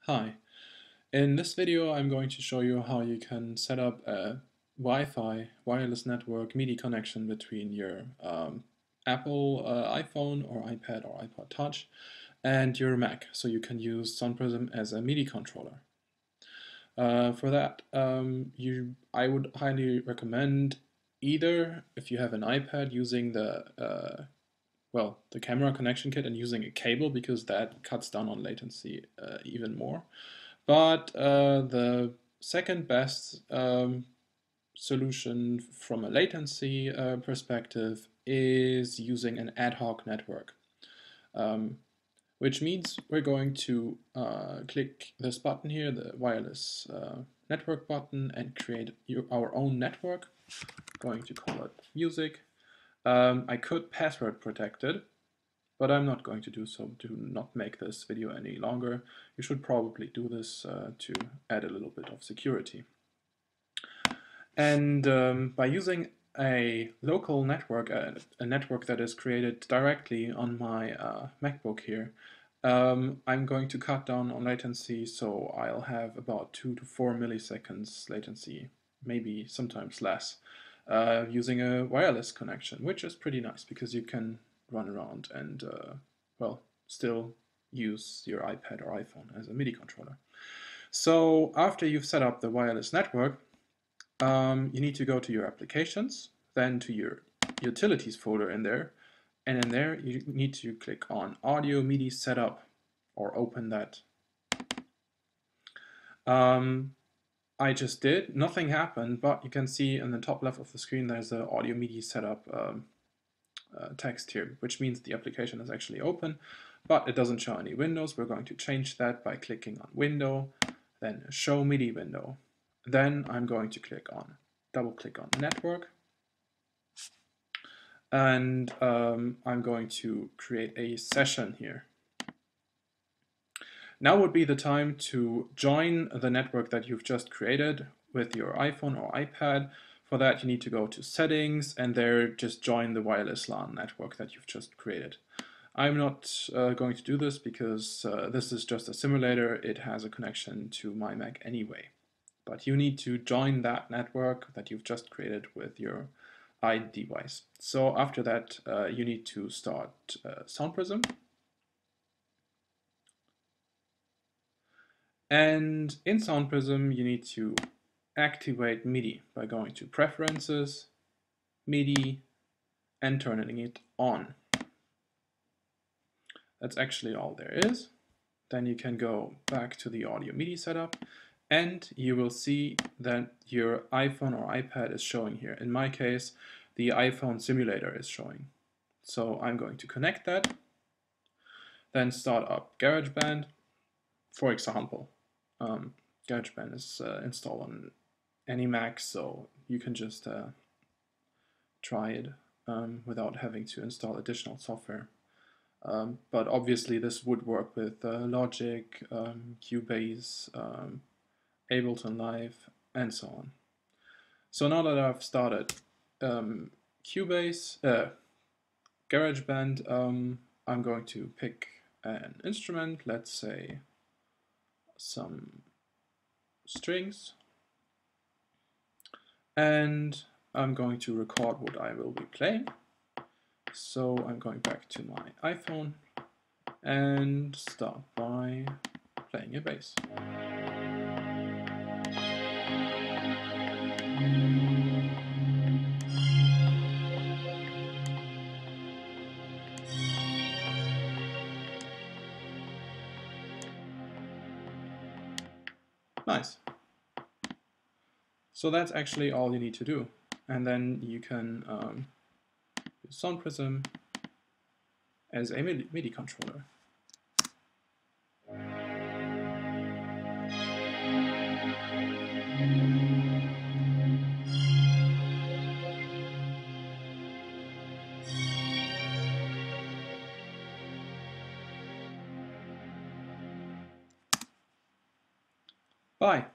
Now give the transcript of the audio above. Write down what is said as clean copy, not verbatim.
Hi, in this video I'm going to show you how you can set up a Wi-Fi wireless network MIDI connection between your Apple iPhone or iPad or iPod Touch and your Mac, so you can use SoundPrism as a MIDI controller. For that, I would highly recommend either, if you have an iPad, using the camera connection kit and using a cable, because that cuts down on latency even more. But the second best solution from a latency perspective is using an ad hoc network, which means we're going to click this button here, the wireless network button, and create our own network. I'm going to call it music. I could password protect it, but I'm not going to do so to not make this video any longer. You should probably do this to add a little bit of security. And by using a local network, a network that is created directly on my MacBook here, I'm going to cut down on latency, so I'll have about 2 to 4 milliseconds latency, maybe sometimes less, using a wireless connection, which is pretty nice because you can run around and, still use your iPad or iPhone as a MIDI controller. So after you've set up the wireless network, you need to go to your applications, then to your utilities folder in there, and in there you need to click on Audio MIDI Setup, or open that. I just did, nothing happened, but you can see in the top left of the screen there's a Audio MIDI Setup text here, which means the application is actually open, but it doesn't show any windows. We're going to change that by clicking on Window, then Show MIDI Window. Then I'm going to double click on Network, and I'm going to create a session here. Now would be the time to join the network that you've just created with your iPhone or iPad. For that, you need to go to Settings, and there just join the wireless LAN network that you've just created. I'm not going to do this because this is just a simulator. It has a connection to my Mac anyway. But you need to join that network that you've just created with your iDevice. So after that, you need to start SoundPrism. And in SoundPrism, you need to activate MIDI by going to Preferences, MIDI, and turning it on. That's actually all there is. Then you can go back to the Audio MIDI setup, and you will see that your iPhone or iPad is showing here. In my case, the iPhone simulator is showing. So I'm going to connect that, then start up GarageBand, for example. GarageBand is installed on any Mac, so you can just try it without having to install additional software. But obviously this would work with Logic, Cubase, Ableton Live, and so on. So now that I've started Cubase, GarageBand, I'm going to pick an instrument, let's say some strings, and I'm going to record what I will be playing. So I'm going back to my iPhone and start by playing a bass. Nice. So that's actually all you need to do. And then you can use SoundPrism as a MIDI controller. Bye.